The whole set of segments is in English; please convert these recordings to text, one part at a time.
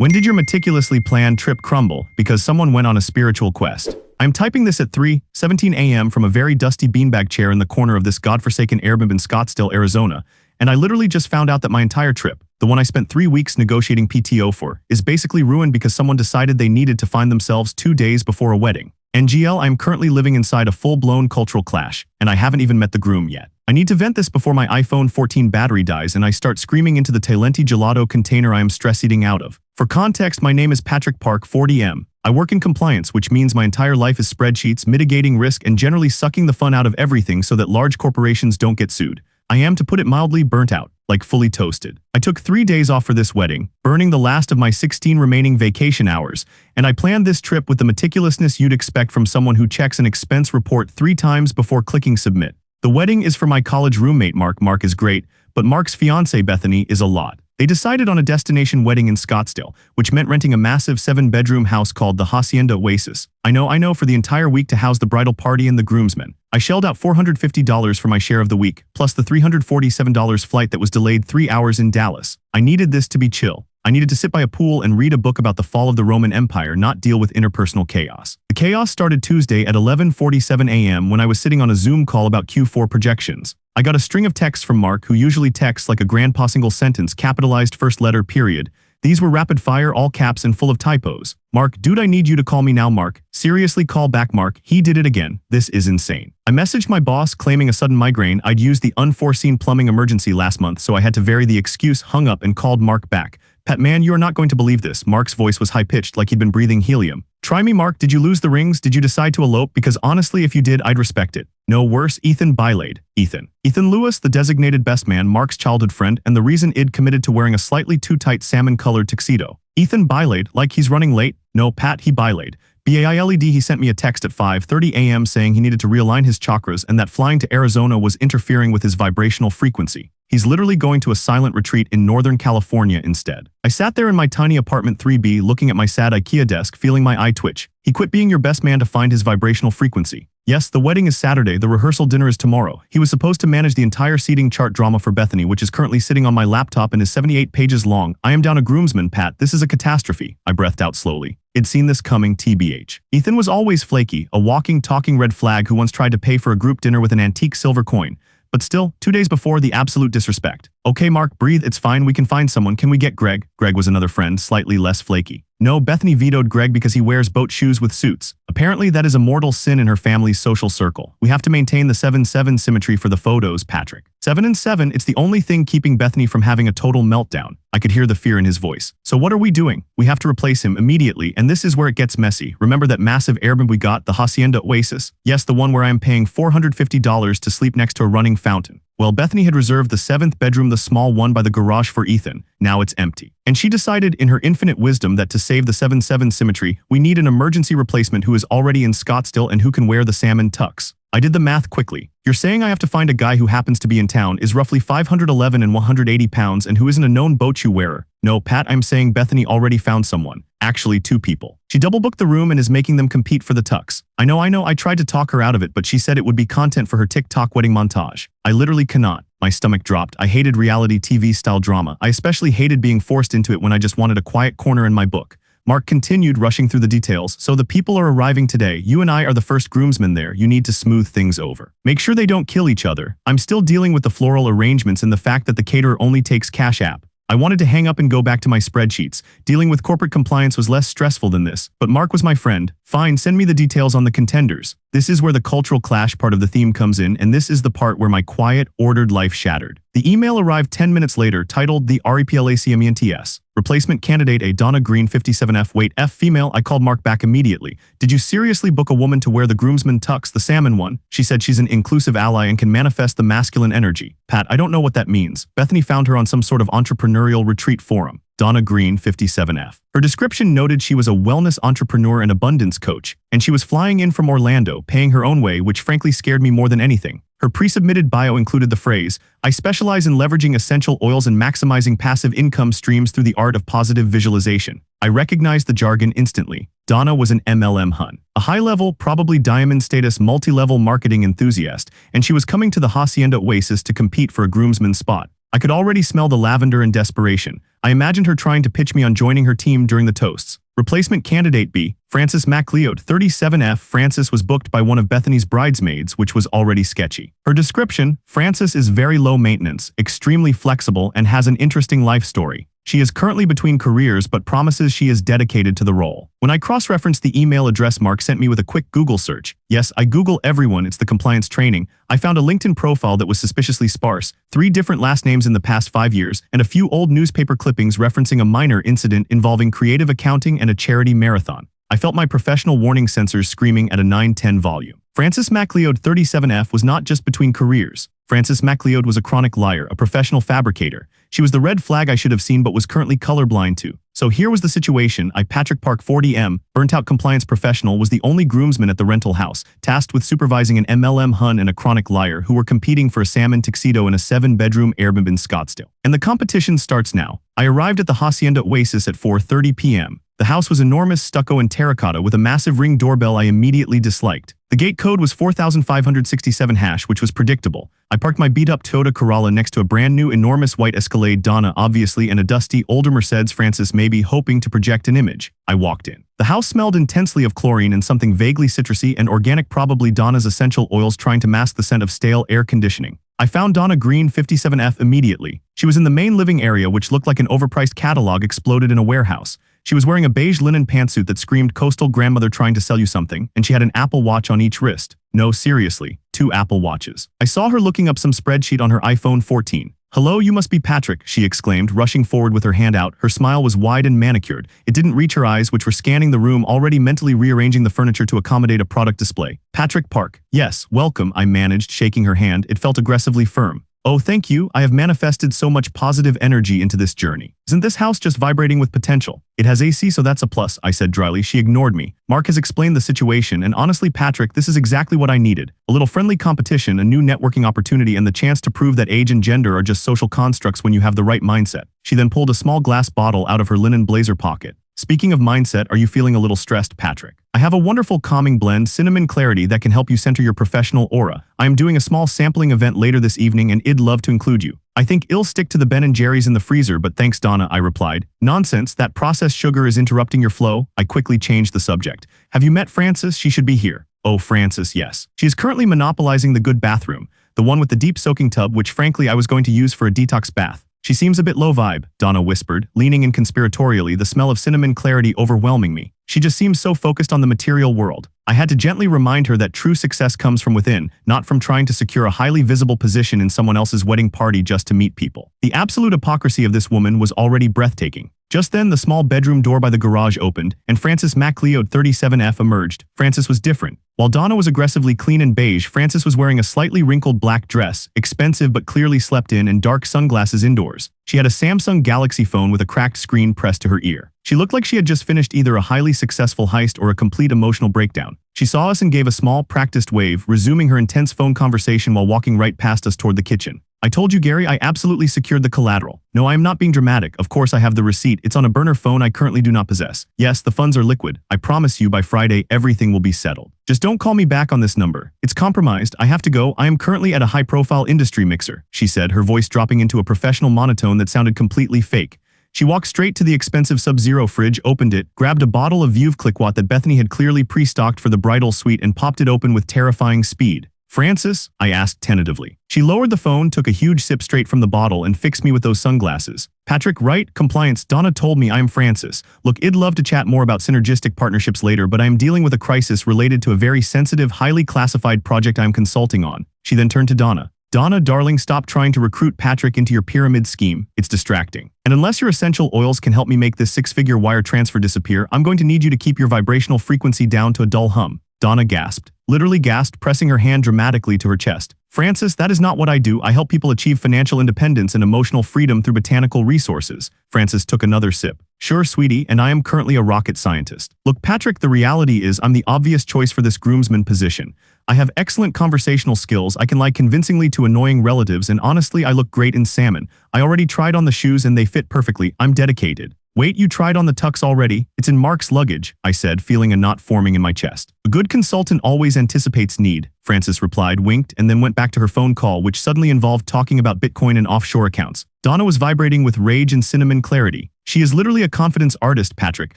When did your meticulously planned trip crumble because someone went on a spiritual quest? I'm typing this at 3:17 a.m. from a very dusty beanbag chair in the corner of this godforsaken Airbnb in Scottsdale, Arizona, and I literally just found out that my entire trip, the one I spent 3 weeks negotiating PTO for, is basically ruined because someone decided they needed to find themselves 2 days before a wedding. NGL, I'm currently living inside a full-blown cultural clash, and I haven't even met the groom yet. I need to vent this before my iPhone 14 battery dies and I start screaming into the Talenti gelato container I am stress eating out of. For context, my name is Patrick Park, 40M. I work in compliance, which means my entire life is spreadsheets, mitigating risk, and generally sucking the fun out of everything so that large corporations don't get sued. I am, to put it mildly, burnt out, like fully toasted. I took 3 days off for this wedding, burning the last of my 16 remaining vacation hours, and I planned this trip with the meticulousness you'd expect from someone who checks an expense report 3 times before clicking submit. The wedding is for my college roommate Mark. Mark is great, but Mark's fiancée Bethany is a lot. They decided on a destination wedding in Scottsdale, which meant renting a massive 7-bedroom house called the Hacienda Oasis. I know, for the entire week to house the bridal party and the groomsmen. I shelled out $450 for my share of the week, plus the $347 flight that was delayed 3 hours in Dallas. I needed this to be chill. I needed to sit by a pool and read a book about the fall of the Roman Empire, not deal with interpersonal chaos. The chaos started Tuesday at 11:47 a.m. when I was sitting on a Zoom call about Q4 projections. I got a string of texts from Mark, who usually texts like a grandpa single sentence, capitalized first letter, period. These were rapid fire, all caps, and full of typos. Mark, dude, I need you to call me now. Mark, seriously, call back. Mark, he did it again. This is insane. I messaged my boss claiming a sudden migraine. I'd used the unforeseen plumbing emergency last month, so I had to vary the excuse, hung up, and called Mark back. Pat, man, you are not going to believe this. Mark's voice was high-pitched, like he'd been breathing helium. Try me, Mark. Did you lose the rings? Did you decide to elope? Because honestly, if you did, I'd respect it. No, worse, Ethan Bylade. Ethan Lewis, the designated best man, Mark's childhood friend, and the reason Id committed to wearing a slightly too tight salmon-colored tuxedo. Ethan Bylade, like he's running late? No, Pat, he Bylade. BAILED, he sent me a text at 5:30 a.m. saying he needed to realign his chakras and that flying to Arizona was interfering with his vibrational frequency. He's literally going to a silent retreat in Northern California instead. I sat there in my tiny apartment 3B looking at my sad IKEA desk, feeling my eye twitch. He quit being your best man to find his vibrational frequency. Yes, the wedding is Saturday, the rehearsal dinner is tomorrow. He was supposed to manage the entire seating chart drama for Bethany, which is currently sitting on my laptop and is 78 pages long. I am down a groomsman, Pat. This is a catastrophe. I breathed out slowly. I'd seen this coming, TBH. Ethan was always flaky, a walking, talking red flag who once tried to pay for a group dinner with an antique silver coin. But still, 2 days before, the absolute disrespect. Okay, Mark, breathe, it's fine, we can find someone. Can we get Greg? Greg was another friend, slightly less flaky. No, Bethany vetoed Greg because he wears boat shoes with suits. Apparently, that is a mortal sin in her family's social circle. We have to maintain the 7-7 symmetry for the photos, Patrick. 7 and 7, it's the only thing keeping Bethany from having a total meltdown. I could hear the fear in his voice. So what are we doing? We have to replace him immediately, and this is where it gets messy. Remember that massive Airbnb we got, the Hacienda Oasis? Yes, the one where I am paying $450 to sleep next to a running fountain. Well, Bethany had reserved the 7th bedroom, the small one by the garage, for Ethan. Now it's empty. And she decided in her infinite wisdom that to save the 7-7 symmetry, we need an emergency replacement who is already in Scottsdale and who can wear the salmon tux. I did the math quickly. You're saying I have to find a guy who happens to be in town, is roughly 5'11" and 180 pounds, and who isn't a known boat shoe wearer. No, Pat, I'm saying Bethany already found someone. Actually, 2 people. She double-booked the room and is making them compete for the tux. I know, I tried to talk her out of it, but she said it would be content for her TikTok wedding montage. I literally cannot. My stomach dropped. I hated reality TV-style drama. I especially hated being forced into it when I just wanted a quiet corner in my book. Mark continued, rushing through the details. So the people are arriving today. You and I are the first groomsmen there. You need to smooth things over. Make sure they don't kill each other. I'm still dealing with the floral arrangements and the fact that the caterer only takes Cash App. I wanted to hang up and go back to my spreadsheets. Dealing with corporate compliance was less stressful than this, but Mark was my friend. Fine, send me the details on the contenders. This is where the cultural clash part of the theme comes in, and this is the part where my quiet, ordered life shattered. The email arrived 10 minutes later, titled the REPLACMENTS. Replacement candidate A. Donna Green, 57F. Wait, F female. I called Mark back immediately. Did you seriously book a woman to wear the groomsman tux, the salmon one? She said she's an inclusive ally and can manifest the masculine energy. Pat, I don't know what that means. Bethany found her on some sort of entrepreneurial retreat forum. Donna Green, 57F. Her description noted she was a wellness entrepreneur and abundance coach, and she was flying in from Orlando, paying her own way, which frankly scared me more than anything. Her pre-submitted bio included the phrase, "I specialize in leveraging essential oils and maximizing passive income streams through the art of positive visualization." I recognized the jargon instantly. Donna was an MLM hun, a high-level, probably diamond status multi-level marketing enthusiast, and she was coming to the Hacienda Oasis to compete for a groomsman spot. I could already smell the lavender and desperation. I imagined her trying to pitch me on joining her team during the toasts. Replacement candidate B, Frances MacLeod, 37F. Frances was booked by one of Bethany's bridesmaids, which was already sketchy. Her description: Frances is very low maintenance, extremely flexible, and has an interesting life story. She is currently between careers but promises she is dedicated to the role. When I cross-referenced the email address Mark sent me with a quick Google search, yes, I Google everyone, it's the compliance training, I found a LinkedIn profile that was suspiciously sparse, 3 different last names in the past 5 years, and a few old newspaper clippings referencing a minor incident involving creative accounting and a charity marathon. I felt my professional warning sensors screaming at a 910 volume. Frances MacLeod, 37F, was not just between careers. Frances MacLeod was a chronic liar, a professional fabricator. She was the red flag I should have seen but was currently colorblind to. So here was the situation. Patrick Park, 40M, burnt-out compliance professional, was the only groomsman at the rental house, tasked with supervising an MLM hun and a chronic liar who were competing for a salmon tuxedo in a 7-bedroom Airbnb in Scottsdale. And the competition starts now. I arrived at the Hacienda Oasis at 4:30 p.m. The house was enormous, stucco and terracotta with a massive ring doorbell I immediately disliked. The gate code was 4567 hash, which was predictable. I parked my beat-up Toyota Corolla next to a brand-new enormous white Escalade, Donna obviously, and a dusty, older Mercedes. Frances maybe hoping to project an image. I walked in. The house smelled intensely of chlorine and something vaguely citrusy and organic, probably Donna's essential oils trying to mask the scent of stale air conditioning. I found Donna Green, 57F, immediately. She was in the main living area, which looked like an overpriced catalog exploded in a warehouse. She was wearing a beige linen pantsuit that screamed coastal grandmother trying to sell you something, and she had an Apple Watch on each wrist. No, seriously, 2 Apple Watches. I saw her looking up some spreadsheet on her iPhone 14. "Hello, you must be Patrick," she exclaimed, rushing forward with her hand out. Her smile was wide and manicured. It didn't reach her eyes, which were scanning the room, already mentally rearranging the furniture to accommodate a product display. "Patrick Park." "Yes, welcome," I managed, shaking her hand. It felt aggressively firm. "Oh, thank you. I have manifested so much positive energy into this journey. Isn't this house just vibrating with potential?" "It has AC, so that's a plus," I said dryly. She ignored me. "Mark has explained the situation, and honestly, Patrick, this is exactly what I needed. A little friendly competition, a new networking opportunity, and the chance to prove that age and gender are just social constructs when you have the right mindset." She then pulled a small glass bottle out of her linen blazer pocket. "Speaking of mindset, are you feeling a little stressed, Patrick? I have a wonderful calming blend, Cinnamon Clarity, that can help you center your professional aura. I am doing a small sampling event later this evening and I'd love to include you." "I think I'll stick to the Ben & Jerry's in the freezer, but thanks, Donna," I replied. "Nonsense, that processed sugar is interrupting your flow." I quickly changed the subject. "Have you met Frances? She should be here." "Oh, Frances, yes. She is currently monopolizing the good bathroom, the one with the deep soaking tub, which frankly I was going to use for a detox bath." "She seems a bit low vibe," Donna whispered, leaning in conspiratorially, the smell of Cinnamon Clarity overwhelming me. "She just seems so focused on the material world." I had to gently remind her that true success comes from within, not from trying to secure a highly visible position in someone else's wedding party just to meet people. The absolute hypocrisy of this woman was already breathtaking. Just then, the small bedroom door by the garage opened, and Frances MacLeod, 37F, emerged. Frances was different. While Donna was aggressively clean and beige, Frances was wearing a slightly wrinkled black dress, expensive but clearly slept in, and dark sunglasses indoors. She had a Samsung Galaxy phone with a cracked screen pressed to her ear. She looked like she had just finished either a highly successful heist or a complete emotional breakdown. She saw us and gave a small, practiced wave, resuming her intense phone conversation while walking right past us toward the kitchen. "I told you, Gary, I absolutely secured the collateral. No, I am not being dramatic. Of course I have the receipt. It's on a burner phone I currently do not possess. Yes, the funds are liquid. I promise you by Friday everything will be settled. Just don't call me back on this number. It's compromised. I have to go. I am currently at a high-profile industry mixer," she said, her voice dropping into a professional monotone that sounded completely fake. She walked straight to the expensive Sub-Zero fridge, opened it, grabbed a bottle of Veuve Clicquot that Bethany had clearly pre-stocked for the bridal suite, and popped it open with terrifying speed. "Frances?" I asked tentatively. She lowered the phone, took a huge sip straight from the bottle, and fixed me with those sunglasses. "Patrick, right? Compliance. Donna told me I'm Frances. Look, I'd love to chat more about synergistic partnerships later, but I am dealing with a crisis related to a very sensitive, highly classified project I'm consulting on." She then turned to Donna. "Donna, darling, stop trying to recruit Patrick into your pyramid scheme. It's distracting. And unless your essential oils can help me make this 6-figure wire transfer disappear, I'm going to need you to keep your vibrational frequency down to a dull hum." Donna gasped. Literally gasped, pressing her hand dramatically to her chest. "Frances, that is not what I do. I help people achieve financial independence and emotional freedom through botanical resources." Frances took another sip. "Sure, sweetie, and I am currently a rocket scientist. Look, Patrick, the reality is I'm the obvious choice for this groomsman position. I have excellent conversational skills, I can lie convincingly to annoying relatives, and honestly, I look great in salmon. I already tried on the shoes and they fit perfectly. I'm dedicated." Wait, you tried on the tux already? It's in Mark's luggage, I said, feeling a knot forming in my chest. A good consultant always anticipates need, Frances replied, winked, and then went back to her phone call, which suddenly involved talking about Bitcoin and offshore accounts. Donna was vibrating with rage and cinnamon clarity. She is literally a confidence artist, Patrick.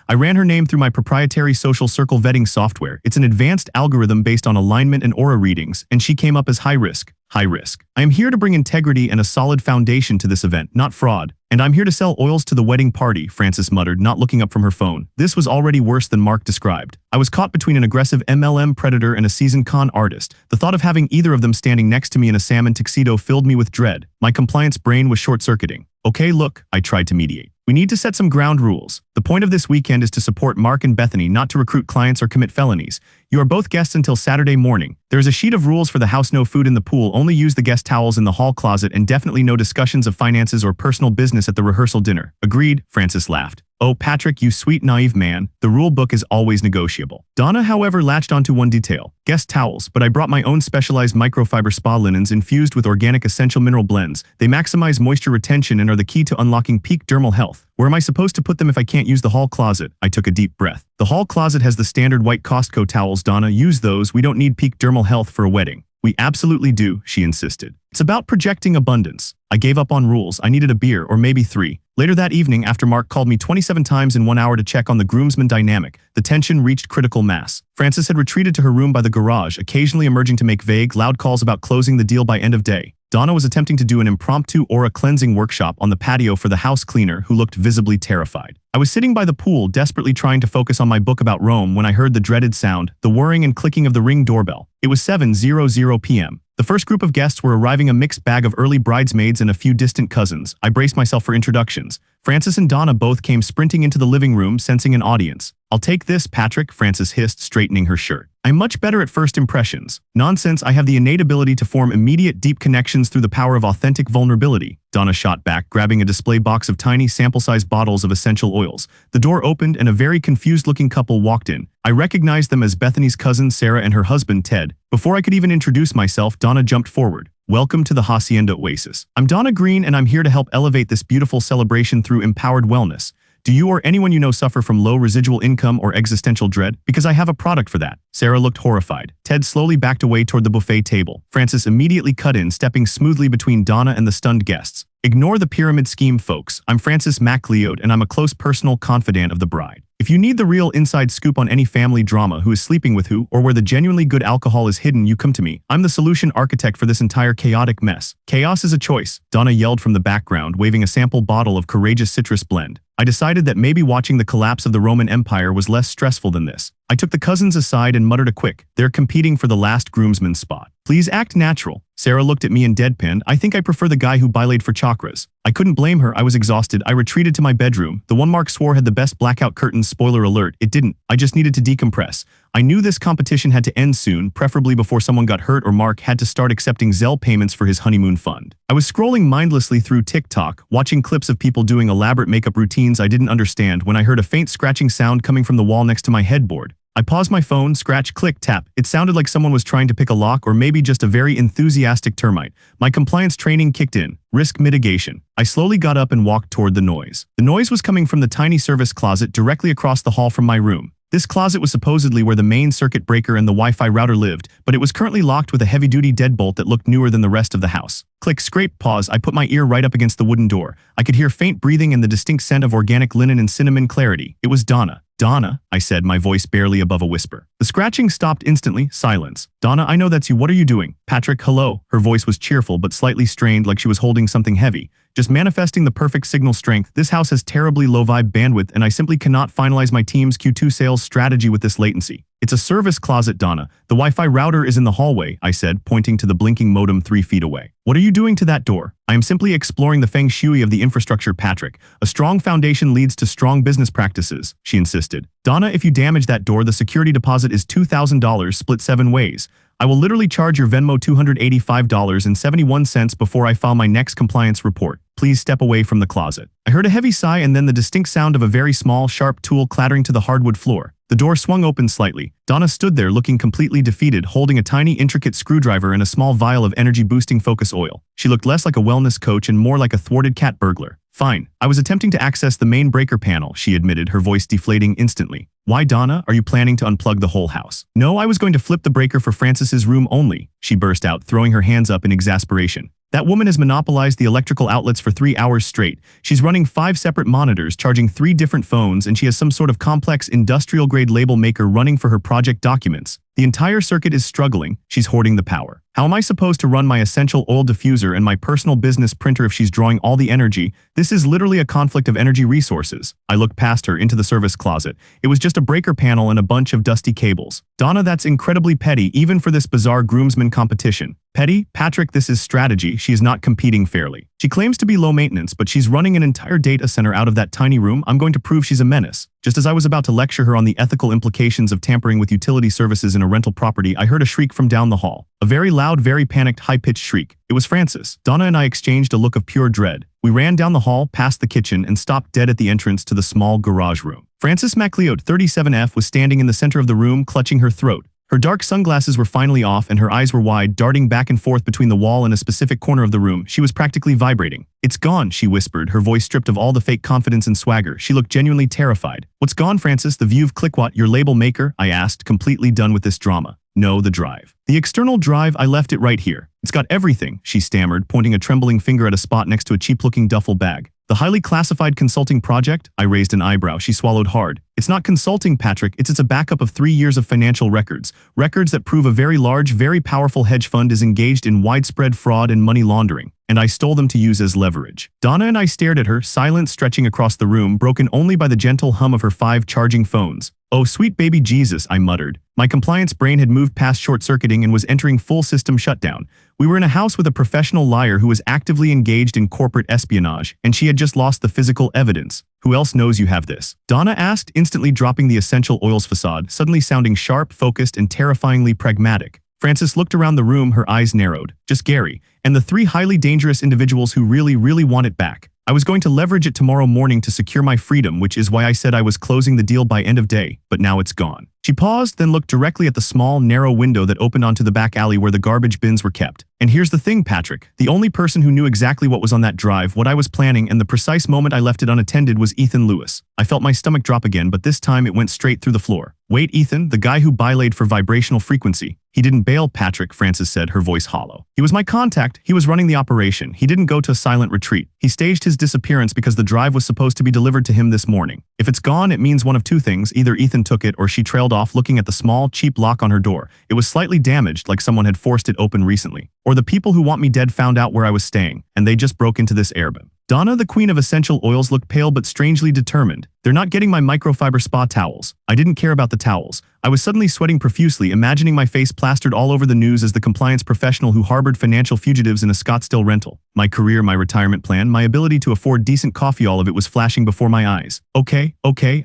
I ran her name through my proprietary social circle vetting software. It's an advanced algorithm based on alignment and aura readings, and she came up as high risk. High risk. I am here to bring integrity and a solid foundation to this event, not fraud. And I'm here to sell oils to the wedding party, Frances muttered, not looking up from her phone. This was already worse than Mark described. I was caught between an aggressive MLM predator and a seasoned con artist. The thought of having either of them standing next to me in a salmon tuxedo filled me with dread. My compliance brain was short-circuiting. Okay, look, I tried to mediate. We need to set some ground rules. The point of this weekend is to support Mark and Bethany, not to recruit clients or commit felonies. You are both guests until Saturday morning. There is a sheet of rules for the house: no food in the pool, only use the guest towels in the hall closet, and definitely no discussions of finances or personal business at the rehearsal dinner. Agreed, Frances laughed. Oh, Patrick, you sweet, naive man. The rule book is always negotiable. Donna, however, latched onto one detail. Guest towels, but I brought my own specialized microfiber spa linens infused with organic essential mineral blends. They maximize moisture retention and are the key to unlocking peak dermal health. Where am I supposed to put them if I can't use the hall closet? I took a deep breath. The hall closet has the standard white Costco towels, Donna. Use those. We don't need peak dermal health for a wedding. We absolutely do, she insisted. It's about projecting abundance. I gave up on rules. I needed a beer, or maybe 3. Later that evening, after Mark called me 27 times in 1 hour to check on the groomsman dynamic, the tension reached critical mass. Frances had retreated to her room by the garage, occasionally emerging to make vague, loud calls about closing the deal by end of day. Donna was attempting to do an impromptu aura cleansing workshop on the patio for the house cleaner, who looked visibly terrified. I was sitting by the pool, desperately trying to focus on my book about Rome, when I heard the dreaded sound, the whirring and clicking of the Ring doorbell. It was 7:00 p.m. The first group of guests were arriving, a mixed bag of early bridesmaids and a few distant cousins. I braced myself for introductions. Frances and Donna both came sprinting into the living room, sensing an audience. I'll take this, Patrick, Frances hissed, straightening her shirt. I'm much better at first impressions. Nonsense, I have the innate ability to form immediate deep connections through the power of authentic vulnerability. Donna shot back, grabbing a display box of tiny sample-sized bottles of essential oils. The door opened and a very confused-looking couple walked in. I recognized them as Bethany's cousin Sarah and her husband Ted. Before I could even introduce myself, Donna jumped forward. Welcome to the Hacienda Oasis. I'm Donna Green, and I'm here to help elevate this beautiful celebration through empowered wellness. Do you or anyone you know suffer from low residual income or existential dread? Because I have a product for that. Sarah looked horrified. Ted slowly backed away toward the buffet table. Frances immediately cut in, stepping smoothly between Donna and the stunned guests. Ignore the pyramid scheme, folks. I'm Frances MacLeod, and I'm a close personal confidant of the bride. If you need the real inside scoop on any family drama, who is sleeping with who, or where the genuinely good alcohol is hidden, you come to me. I'm the solution architect for this entire chaotic mess. Chaos is a choice, Donna yelled from the background, waving a sample bottle of courageous citrus blend. I decided that maybe watching the collapse of the Roman Empire was less stressful than this. I took the cousins aside and muttered a quick, "They're competing for the last groomsman spot. Please act natural." Sarah looked at me and deadpanned, "I think I prefer the guy who bilayed for chakras." I couldn't blame her. I was exhausted. I retreated to my bedroom. The one Mark swore had the best blackout curtains. Spoiler alert, it didn't. I just needed to decompress. I knew this competition had to end soon, preferably before someone got hurt or Mark had to start accepting Zelle payments for his honeymoon fund. I was scrolling mindlessly through TikTok, watching clips of people doing elaborate makeup routines I didn't understand, when I heard a faint scratching sound coming from the wall next to my headboard. I paused my phone, scratch, click, tap. It sounded like someone was trying to pick a lock, or maybe just a very enthusiastic termite. My compliance training kicked in. Risk mitigation. I slowly got up and walked toward the noise. The noise was coming from the tiny service closet directly across the hall from my room. This closet was supposedly where the main circuit breaker and the Wi-Fi router lived, but it was currently locked with a heavy-duty deadbolt that looked newer than the rest of the house. Click, scrape, pause. I put my ear right up against the wooden door. I could hear faint breathing and the distinct scent of organic linen and cinnamon clarity. It was Donna. "Donna," I said, my voice barely above a whisper. The scratching stopped instantly. Silence. "Donna, I know that's you. What are you doing?" "Patrick, hello." Her voice was cheerful but slightly strained, like she was holding something heavy. "Just manifesting the perfect signal strength. This house has terribly low vibe bandwidth, and I simply cannot finalize my team's Q2 sales strategy with this latency." "It's a service closet, Donna. The Wi-Fi router is in the hallway," I said, pointing to the blinking modem 3 feet away. "What are you doing to that door?" "I am simply exploring the feng shui of the infrastructure, Patrick. A strong foundation leads to strong business practices," she insisted. "Donna, if you damage that door, the security deposit is $2,000 split 7 ways. I will literally charge your Venmo $285.71 before I file my next compliance report. Please step away from the closet." I heard a heavy sigh and then the distinct sound of a very small, sharp tool clattering to the hardwood floor. The door swung open slightly. Donna stood there looking completely defeated, holding a tiny, intricate screwdriver and a small vial of energy-boosting focus oil. She looked less like a wellness coach and more like a thwarted cat burglar. Fine. I was attempting to access the main breaker panel, she admitted, her voice deflating instantly. Why, Donna? Are you planning to unplug the whole house? No, I was going to flip the breaker for Frances's room only, she burst out, throwing her hands up in exasperation. That woman has monopolized the electrical outlets for 3 hours straight. She's running 5 separate monitors, charging 3 different phones, and she has some sort of complex industrial-grade label maker running for her project documents. The entire circuit is struggling. She's hoarding the power. How am I supposed to run my essential oil diffuser and my personal business printer if she's drawing all the energy? This is literally a conflict of energy resources. I looked past her into the service closet. It was just a breaker panel and a bunch of dusty cables. Donna, that's incredibly petty, even for this bizarre groomsman competition. Petty? Patrick, this is strategy. She is not competing fairly. She claims to be low maintenance, but she's running an entire data center out of that tiny room. I'm going to prove she's a menace. Just as I was about to lecture her on the ethical implications of tampering with utility services in a rental property, I heard a shriek from down the hall. A very loud, very panicked, high-pitched shriek. It was Frances. Donna and I exchanged a look of pure dread. We ran down the hall, past the kitchen, and stopped dead at the entrance to the small garage room. Frances MacLeod, 37F, was standing in the center of the room, clutching her throat. Her dark sunglasses were finally off and her eyes were wide, darting back and forth between the wall and a specific corner of the room. She was practically vibrating. It's gone, she whispered, her voice stripped of all the fake confidence and swagger. She looked genuinely terrified. What's gone, Frances? The view of Clickwat, your label maker? I asked, completely done with this drama. No, the drive. The external drive, I left it right here. It's got everything, she stammered, pointing a trembling finger at a spot next to a cheap-looking duffel bag. The highly classified consulting project? I raised an eyebrow. She swallowed hard. It's not consulting, Patrick. It's a backup of 3 years of financial records. Records that prove a very large, very powerful hedge fund is engaged in widespread fraud and money laundering. And I stole them to use as leverage. Donna and I stared at her, silence stretching across the room, broken only by the gentle hum of her 5 charging phones. Oh, sweet baby Jesus, I muttered. My compliance brain had moved past short-circuiting and was entering full system shutdown. We were in a house with a professional liar who was actively engaged in corporate espionage, and she had just lost the physical evidence. Who else knows you have this? Donna asked, instantly dropping the essential oils facade, suddenly sounding sharp, focused, and terrifyingly pragmatic. Frances looked around the room, her eyes narrowed. Just Gary, and the 3 highly dangerous individuals who really want it back. I was going to leverage it tomorrow morning to secure my freedom, which is why I said I was closing the deal by end of day, but now it's gone. She paused, then looked directly at the small, narrow window that opened onto the back alley where the garbage bins were kept. And here's the thing, Patrick. The only person who knew exactly what was on that drive, what I was planning, and the precise moment I left it unattended was Ethan Lewis. I felt my stomach drop again, but this time it went straight through the floor. Wait, Ethan, the guy who bilayed for vibrational frequency. He didn't bail, Patrick, Frances said, her voice hollow. He was my contact. He was running the operation. He didn't go to a silent retreat. He staged his disappearance because the drive was supposed to be delivered to him this morning. If it's gone, it means one of 2 things. Either Ethan took it or she trailed off, looking at the small, cheap lock on her door. It was slightly damaged, like someone had forced it open recently. Or the people who want me dead found out where I was staying, and they just broke into this airbag. Donna, the queen of essential oils, looked pale but strangely determined. They're not getting my microfiber spa towels. I didn't care about the towels. I was suddenly sweating profusely, imagining my face plastered all over the news as the compliance professional who harbored financial fugitives in a Scottsdale rental. My career, my retirement plan, my ability to afford decent coffee, all of it was flashing before my eyes. Okay,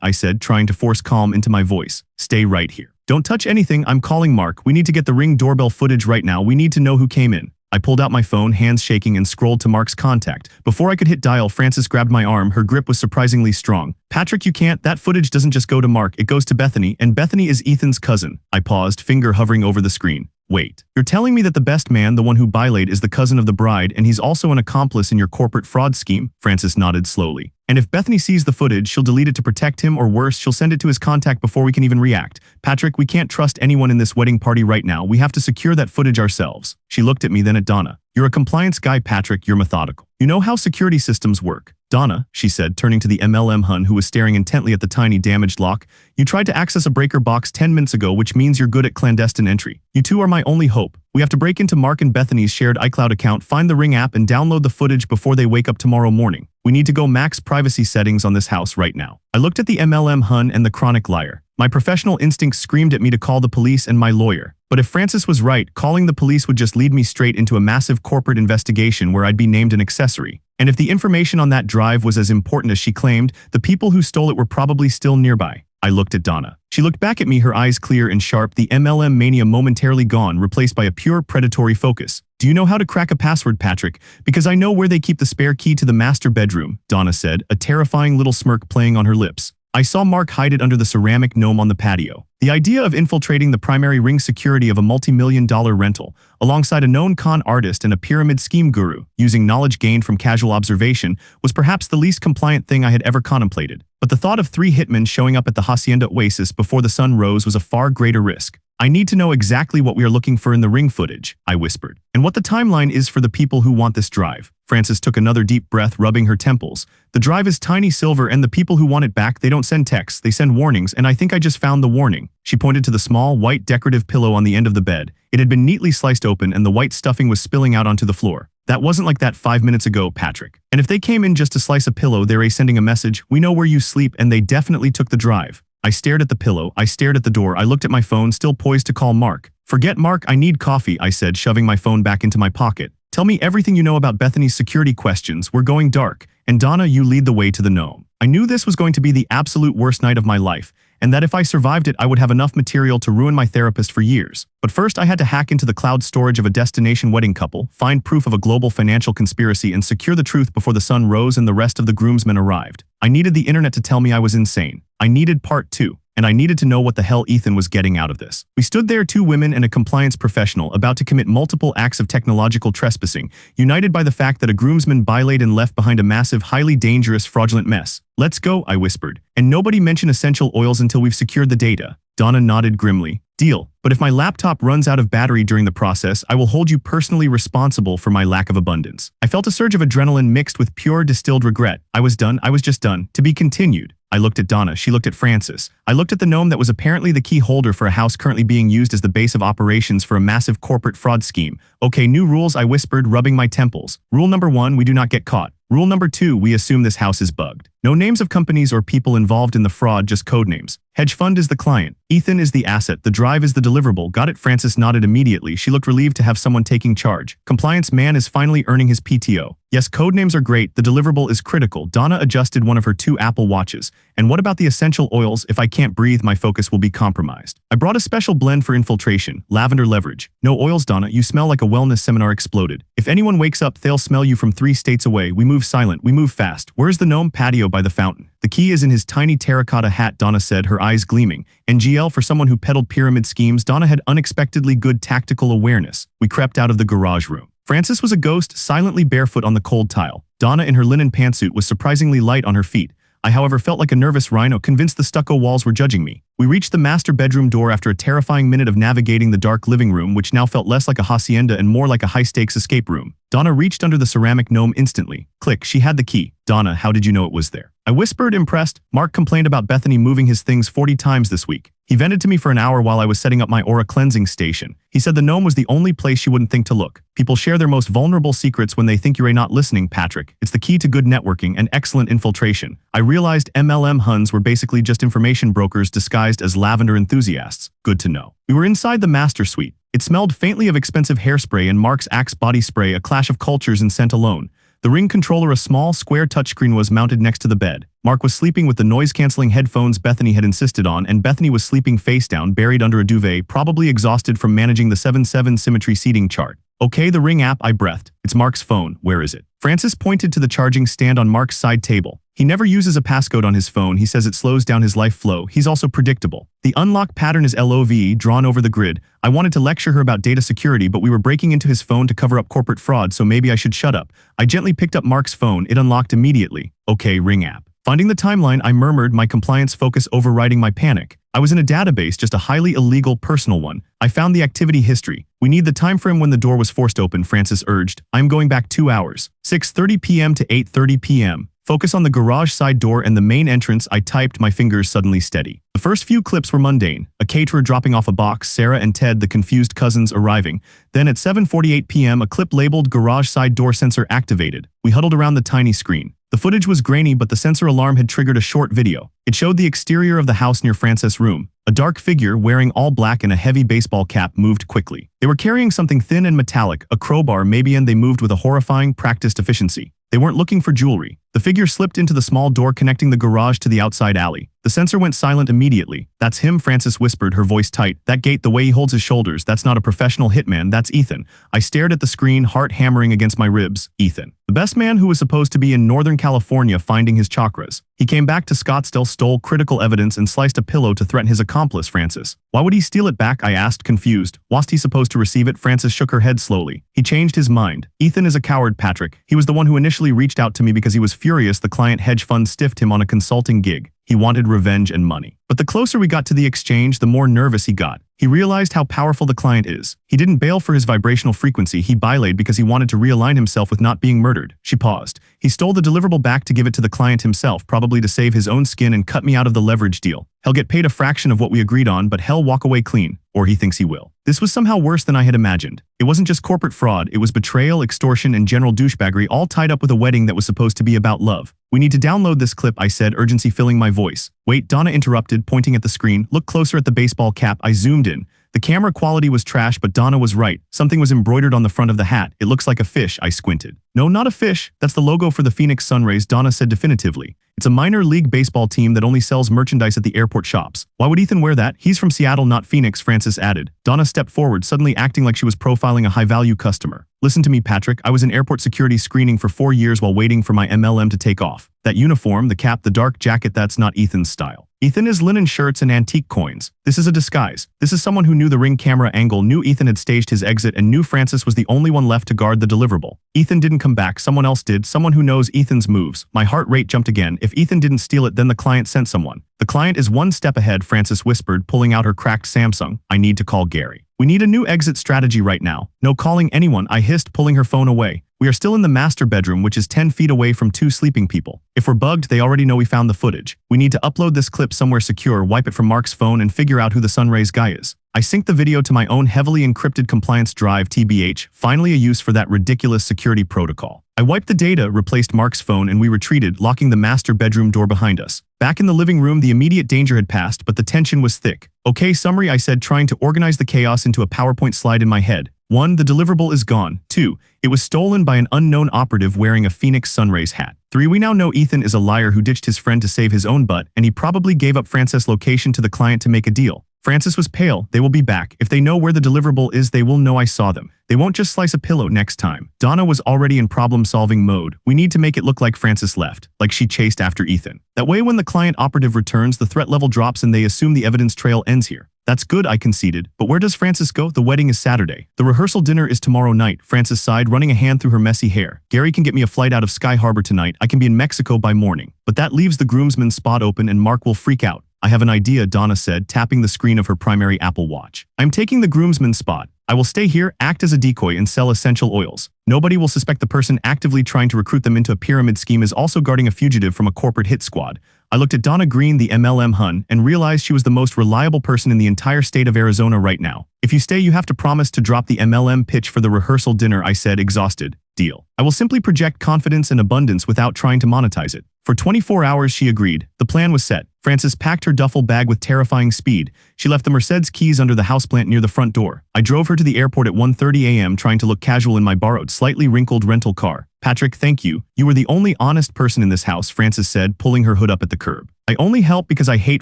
I said, trying to force calm into my voice. Stay right here. Don't touch anything. I'm calling Mark. We need to get the Ring doorbell footage right now. We need to know who came in. I pulled out my phone, hands shaking, and scrolled to Mark's contact. Before I could hit dial, Frances grabbed my arm. Her grip was surprisingly strong. Patrick, you can't. That footage doesn't just go to Mark. It goes to Bethany, and Bethany is Ethan's cousin. I paused, finger hovering over the screen. Wait, you're telling me that the best man, the one who bilayed, is the cousin of the bride, and he's also an accomplice in your corporate fraud scheme? Frances nodded slowly. And if Bethany sees the footage, she'll delete it to protect him, or worse, she'll send it to his contact before we can even react. Patrick, we can't trust anyone in this wedding party right now. We have to secure that footage ourselves. She looked at me, then at Donna. You're a compliance guy, Patrick. You're methodical. You know how security systems work. Donna, she said, turning to the MLM hun who was staring intently at the tiny damaged lock, you tried to access a breaker box 10 minutes ago, which means you're good at clandestine entry. You two are my only hope. We have to break into Mark and Bethany's shared iCloud account, find the Ring app, and download the footage before they wake up tomorrow morning. We need to go max privacy settings on this house right now. I looked at the MLM hun and the chronic liar. My professional instincts screamed at me to call the police and my lawyer. But if Frances was right, calling the police would just lead me straight into a massive corporate investigation where I'd be named an accessory. And if the information on that drive was as important as she claimed, the people who stole it were probably still nearby. I looked at Donna. She looked back at me, her eyes clear and sharp, the MLM mania momentarily gone, replaced by a pure predatory focus. Do you know how to crack a password, Patrick? Because I know where they keep the spare key to the master bedroom, Donna said, a terrifying little smirk playing on her lips. I saw Mark hide it under the ceramic gnome on the patio. The idea of infiltrating the primary ring security of a multi-million-dollar rental, alongside a known con artist and a pyramid scheme guru, using knowledge gained from casual observation, was perhaps the least compliant thing I had ever contemplated. But the thought of 3 hitmen showing up at the Hacienda Oasis before the sun rose was a far greater risk. I need to know exactly what we are looking for in the ring footage, I whispered, and what the timeline is for the people who want this drive. Frances took another deep breath, rubbing her temples. The drive is tiny silver, and the people who want it back, they don't send texts, they send warnings, and I think I just found the warning. She pointed to the small, white decorative pillow on the end of the bed. It had been neatly sliced open, and the white stuffing was spilling out onto the floor. That wasn't like that 5 minutes ago, Patrick. And if they came in just to slice a pillow, they're sending a message, we know where you sleep, and they definitely took the drive. I stared at the pillow, I stared at the door, I looked at my phone, still poised to call Mark. Forget Mark, I need coffee, I said, shoving my phone back into my pocket. Tell me everything you know about Bethany's security questions, we're going dark. And Donna, you lead the way to the gnome. I knew this was going to be the absolute worst night of my life, and that if I survived it, I would have enough material to ruin my therapist for years. But first, I had to hack into the cloud storage of a destination wedding couple, find proof of a global financial conspiracy, and secure the truth before the sun rose and the rest of the groomsmen arrived. I needed the internet to tell me I was insane. I needed part 2. And I needed to know what the hell Ethan was getting out of this. We stood there, 2 women and a compliance professional, about to commit multiple acts of technological trespassing, united by the fact that a groomsman bylaid and left behind a massive, highly dangerous, fraudulent mess. Let's go, I whispered. And nobody mention essential oils until we've secured the data. Donna nodded grimly. Deal. But if my laptop runs out of battery during the process, I will hold you personally responsible for my lack of abundance. I felt a surge of adrenaline mixed with pure distilled regret. I was done. I was just done. To be continued. I looked at Donna, she looked at Frances. I looked at the gnome that was apparently the key holder for a house currently being used as the base of operations for a massive corporate fraud scheme. Okay, new rules, I whispered, rubbing my temples. Rule number 1, we do not get caught. Rule number 2, we assume this house is bugged. No names of companies or people involved in the fraud, just code names. Hedge fund is the client. Ethan is the asset. The drive is the deliverable. Got it? Frances nodded immediately. She looked relieved to have someone taking charge. Compliance man is finally earning his PTO. Yes, code names are great. The deliverable is critical. Donna adjusted one of her 2 Apple Watches. And what about the essential oils? If I can't breathe, my focus will be compromised. I brought a special blend for infiltration. Lavender leverage. No oils, Donna. You smell like a wellness seminar exploded. If anyone wakes up, they'll smell you from 3 states away. We move silent. We move fast. Where's the gnome? Patio by the fountain. The key is in his tiny terracotta hat, Donna said, her eyes gleaming. NGL, for someone who peddled pyramid schemes, Donna had unexpectedly good tactical awareness. We crept out of the garage room. Frances was a ghost, silently barefoot on the cold tile. Donna, in her linen pantsuit, was surprisingly light on her feet. I, however, felt like a nervous rhino, convinced the stucco walls were judging me. We reached the master bedroom door after a terrifying minute of navigating the dark living room, which now felt less like a hacienda and more like a high-stakes escape room. Donna reached under the ceramic gnome instantly. Click, she had the key. Donna, how did you know it was there? I whispered, impressed. Mark complained about Bethany moving his things 40 times this week. He vented to me for an hour while I was setting up my aura cleansing station. He said the gnome was the only place she wouldn't think to look. People share their most vulnerable secrets when they think you're not listening, Patrick. It's the key to good networking and excellent infiltration. I realized MLM Huns were basically just information brokers disguised as lavender enthusiasts. Good to know. We were inside the master suite. It smelled faintly of expensive hairspray and Mark's Axe body spray, a clash of cultures in scent alone. The ring controller, a small, square touchscreen, was mounted next to the bed. Mark was sleeping with the noise-canceling headphones Bethany had insisted on, and Bethany was sleeping face down, buried under a duvet, probably exhausted from managing the 7-7 symmetry seating chart. Okay, the ring app, I breathed. It's Mark's phone. Where is it? Frances pointed to the charging stand on Mark's side table. He never uses a passcode on his phone. He says it slows down his life flow. He's also predictable. The unlock pattern is LOVE, drawn over the grid. I wanted to lecture her about data security, but we were breaking into his phone to cover up corporate fraud, so maybe I should shut up. I gently picked up Mark's phone. It unlocked immediately. Okay, ring app. Finding the timeline, I murmured, my compliance focus overriding my panic. I was in a database, just a highly illegal personal one. I found the activity history. We need the time frame when the door was forced open, Frances urged. I'm going back 2 hours. 6:30 p.m. to 8:30 p.m. Focus on the garage side door and the main entrance, I typed, my fingers suddenly steady. The first few clips were mundane. A caterer dropping off a box, Sarah and Ted, the confused cousins, arriving. Then at 7:48 p.m. a clip labeled garage side door sensor activated. We huddled around the tiny screen. The footage was grainy, but the sensor alarm had triggered a short video. It showed the exterior of the house near Frances' room. A dark figure wearing all black and a heavy baseball cap moved quickly. They were carrying something thin and metallic, a crowbar maybe, and they moved with a horrifying, practiced efficiency. They weren't looking for jewelry. The figure slipped into the small door connecting the garage to the outside alley. The sensor went silent immediately. "That's him," Frances whispered, her voice tight. "That gait, the way he holds his shoulders, that's not a professional hitman, that's Ethan." I stared at the screen, heart hammering against my ribs. Ethan. The best man who was supposed to be in Northern California finding his chakras. He came back to Scottsdale, stole critical evidence, and sliced a pillow to threaten his accomplice, Frances. "Why would he steal it back?" I asked, confused. "Wasn't he supposed to receive it?" Frances shook her head slowly. "He changed his mind. Ethan is a coward, Patrick. He was the one who initially reached out to me because he was furious the client hedge fund stiffed him on a consulting gig. He wanted revenge and money. But the closer we got to the exchange, the more nervous he got. He realized how powerful the client is. He didn't bail for his vibrational frequency, he bilayed because he wanted to realign himself with not being murdered." She paused. "He stole the deliverable back to give it to the client himself, probably to save his own skin and cut me out of the leverage deal. He'll get paid a fraction of what we agreed on, but he'll walk away clean. Or he thinks he will." This was somehow worse than I had imagined. It wasn't just corporate fraud, it was betrayal, extortion, and general douchebaggery, all tied up with a wedding that was supposed to be about love. "We need to download this clip," I said, urgency filling my voice. "Wait," Donna interrupted, pointing at the screen. "Look closer at the baseball cap." I zoomed in. The camera quality was trash, but Donna was right. Something was embroidered on the front of the hat. "It looks like a fish." I squinted. "No, not a fish. That's the logo for the Phoenix Sunrays," Donna said definitively. "It's a minor league baseball team that only sells merchandise at the airport shops." "Why would Ethan wear that? He's from Seattle, not Phoenix," Frances added. Donna stepped forward, suddenly acting like she was profiling a high-value customer. "Listen to me, Patrick. I was in airport security screening for 4 years while waiting for my MLM to take off. That uniform, the cap, the dark jacket, that's not Ethan's style. Ethan is linen shirts and antique coins. This is a disguise. This is someone who knew the ring camera angle, knew Ethan had staged his exit, and knew Frances was the only one left to guard the deliverable. Ethan didn't come back, someone else did, someone who knows Ethan's moves." My heart rate jumped again. "If Ethan didn't steal it, then the client sent someone." "The client is one step ahead," Frances whispered, pulling out her cracked Samsung. "I need to call Gary. We need a new exit strategy right now." "No calling anyone," I hissed, pulling her phone away. "We are still in the master bedroom, which is 10 feet away from 2 sleeping people. If we're bugged, they already know we found the footage. We need to upload this clip somewhere secure, wipe it from Mark's phone, and figure out who the Sunrays guy is." I synced the video to my own heavily encrypted compliance drive, TBH, finally a use for that ridiculous security protocol. I wiped the data, replaced Mark's phone, and we retreated, locking the master bedroom door behind us. Back in the living room, the immediate danger had passed, but the tension was thick. "Okay, summary," I said, trying to organize the chaos into a PowerPoint slide in my head. 1. The deliverable is gone. 2. It was stolen by an unknown operative wearing a Phoenix Sunrays hat. 3. We now know Ethan is a liar who ditched his friend to save his own butt, and he probably gave up Frances' location to the client to make a deal. Frances was pale. "They will be back. If they know where the deliverable is, they will know I saw them. They won't just slice a pillow next time." Donna was already in problem-solving mode. "We need to make it look like Frances left, like she chased after Ethan. That way when the client operative returns, the threat level drops and they assume the evidence trail ends here." "That's good," I conceded. "But where does Frances go? The wedding is Saturday. The rehearsal dinner is tomorrow night," Frances sighed, running a hand through her messy hair. "Gary can get me a flight out of Sky Harbor tonight. I can be in Mexico by morning. But that leaves the groomsman's spot open and Mark will freak out." "I have an idea," Donna said, tapping the screen of her primary Apple Watch. "I'm taking the groomsman's spot. I will stay here, act as a decoy, and sell essential oils. Nobody will suspect the person actively trying to recruit them into a pyramid scheme is also guarding a fugitive from a corporate hit squad." I looked at Donna Green, the MLM hun, and realized she was the most reliable person in the entire state of Arizona right now. "If you stay, you have to promise to drop the MLM pitch for the rehearsal dinner," I said, exhausted. "Deal. I will simply project confidence and abundance without trying to monetize it." For 24 hours, she agreed. The plan was set. Frances packed her duffel bag with terrifying speed. She left the Mercedes keys under the houseplant near the front door. I drove her to the airport at 1:30 a.m. trying to look casual in my borrowed, slightly wrinkled rental car. "Patrick, thank you. You were the only honest person in this house," Frances said, pulling her hood up at the curb. "I only help because I hate